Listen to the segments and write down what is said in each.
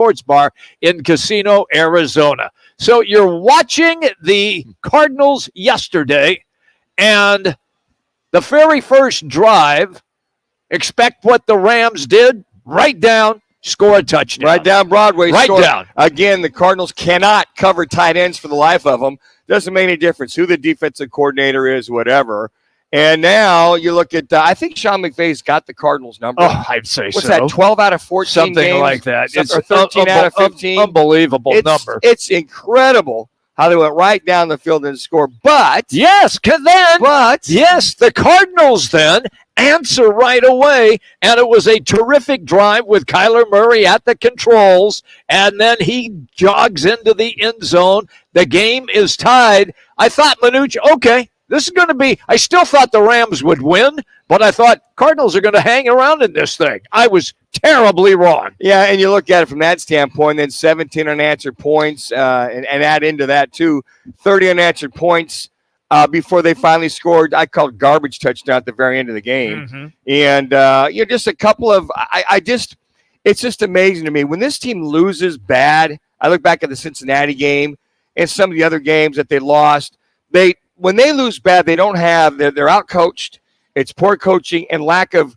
Sports Bar in Casino, Arizona. So you're watching the Cardinals yesterday, and the very first drive, expect what the Rams did, right down, score a touchdown. Right down Broadway. Right down. Again, the Cardinals cannot cover tight ends for the life of them. Doesn't make any difference who the defensive coordinator is, whatever. And now you look at, I think Sean McVay's got the Cardinals number. Oh, I'd say What's so. that, 12 out of 14 Something games? like that. It's or 13 out of 15. Unbelievable number. It's incredible how they went right down the field and scored. But the Cardinals then answer right away, and it was a terrific drive with Kyler Murray at the controls, and then he jogs into the end zone. The game is tied. I thought, Manuch, okay, this is going to be – I still thought the Rams would win, but I thought Cardinals are going to hang around in this thing. I was terribly wrong. Yeah, and you look at it from that standpoint, then 17 unanswered points, and add into that too, 30 unanswered points before they finally scored. I called garbage touchdown at the very end of the game. Mm-hmm. And, just a couple of it's just amazing to me. When this team loses bad, I look back at the Cincinnati game and some of the other games that they lost. When they lose bad, they don't have, they're out-coached. It's poor coaching and lack of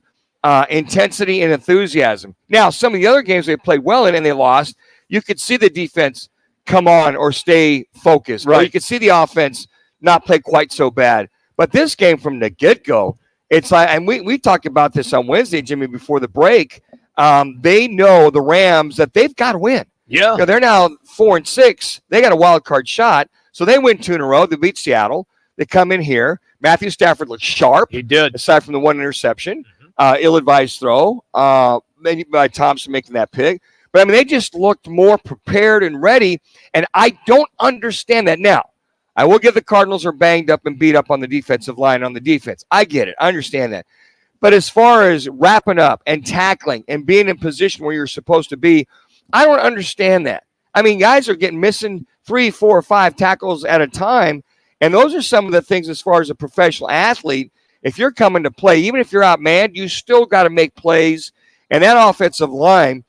intensity and enthusiasm. Now, some of the other games they played well in and they lost, you could see the defense come on or stay focused. Right. Or you could see the offense not play quite so bad. But this game from the get-go, it's like, and we talked about this on Wednesday, Jimmy, before the break. They know, the Rams, that they've got to win. Yeah. They're now 4-6. They got a wild card shot. So they win 2 in a row. They beat Seattle. They come in here. Matthew Stafford looked sharp. He did. Aside from the one interception. Ill-advised throw. Maybe by Thompson making that pick. But, I mean, they just looked more prepared and ready. And I don't understand that. Now, I will give the Cardinals are banged up and beat up on the defensive line on the defense. I get it. I understand that. But as far as wrapping up and tackling and being in position where you're supposed to be, I don't understand that. I mean, guys are getting missing 3, 4, 5 tackles at a time. And those are some of the things as far as a professional athlete. If you're coming to play, even if you're outmanned, you still got to make plays. And that offensive line,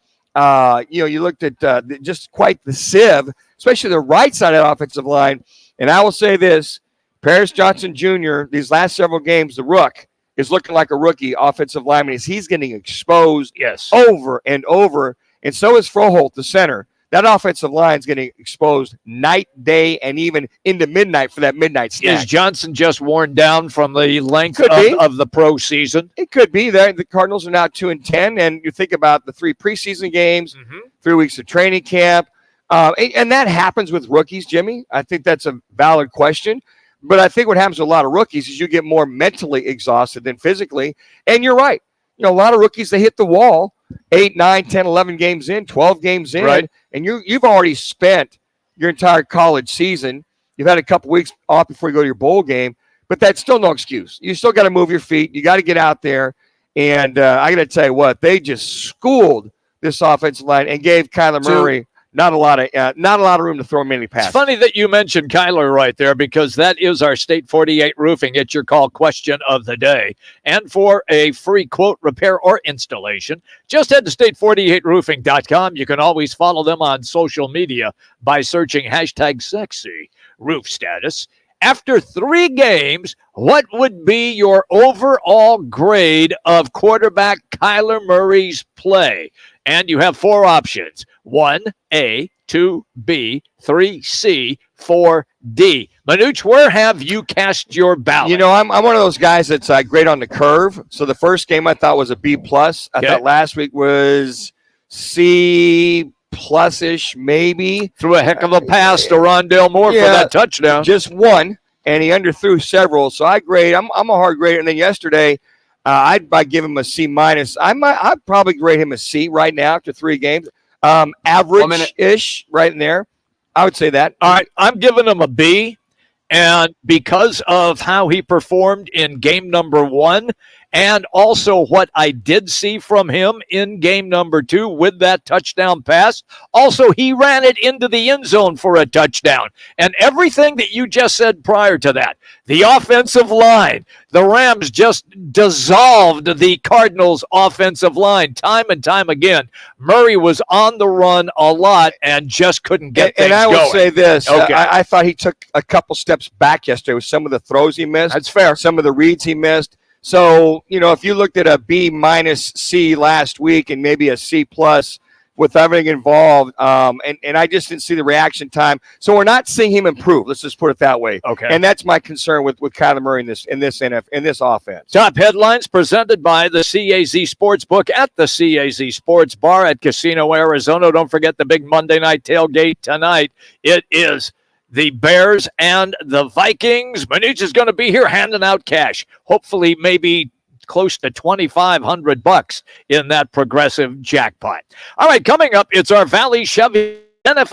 you looked at just quite the sieve, especially the right side of that offensive line. And I will say this, Paris Johnson Jr., these last several games, the Rook, is looking like a rookie offensive lineman. He's getting exposed over and over. And so is Froholt, the center. That offensive line is getting exposed night, day, and even into midnight for that midnight snack. Is Johnson just worn down from the length of the pro season? It could be. The Cardinals are now 2-10, and you think about the 3 preseason games, 3 weeks of training camp, and that happens with rookies, Jimmy. I think that's a valid question. But I think what happens with a lot of rookies is you get more mentally exhausted than physically. And you're right. A lot of rookies, they hit the wall 8, 9, 10, 11 games in, 12 games in. Right. And you've already spent your entire college season. You've had a couple weeks off before you go to your bowl game. But that's still no excuse. You still got to move your feet. You got to get out there. And I got to tell you what, they just schooled this offensive line and gave Kyler Murray not a lot of room to throw many passes. It's funny that you mentioned Kyler right there, because that is our State 48 Roofing It's Your Call question of the day. And for a free quote, repair, or installation, just head to state48roofing.com. You can always follow them on social media by searching #sexy roof status. After 3 games, what would be your overall grade of quarterback Kyler Murray's play? And you have 4 options: 1A, 2B, 3C, 4D. Manuch, where have you cast your ballot? I'm one of those guys that's great on the curve. So the first game I thought was a B+. I thought last week was C+-ish, maybe. Threw a heck of a pass to Rondale Moore for that touchdown. Just one, and he underthrew several. So I'm a hard grader. And then yesterday, I'd give him a C-. I'd probably grade him a C right now after 3 games. Average-ish right in there. I would say that. All right, I'm giving him a B. And because of how he performed in game number 1 And also what I did see from him in game number 2 with that touchdown pass. Also, he ran it into the end zone for a touchdown. And everything that you just said prior to that, the offensive line, the Rams just dissolved the Cardinals' offensive line time and time again. Murray was on the run a lot and just couldn't get things going. And I will say this. Okay. I thought he took a couple steps back yesterday with some of the throws he missed. That's fair. Some of the reads he missed. So, if you looked at a B-C last week and maybe a C+ with everything involved, and I just didn't see the reaction time. So we're not seeing him improve. Let's just put it that way. Okay. And that's my concern with Kyler Murray in this offense. Top headlines presented by the CAZ Sportsbook at the CAZ Sports Bar at Casino, Arizona. Don't forget the big Monday night tailgate tonight. It is the Bears and the Vikings. Manuch is going to be here handing out cash. Hopefully, maybe close to $2,500 in that progressive jackpot. All right, coming up, it's our Valley Chevy NFL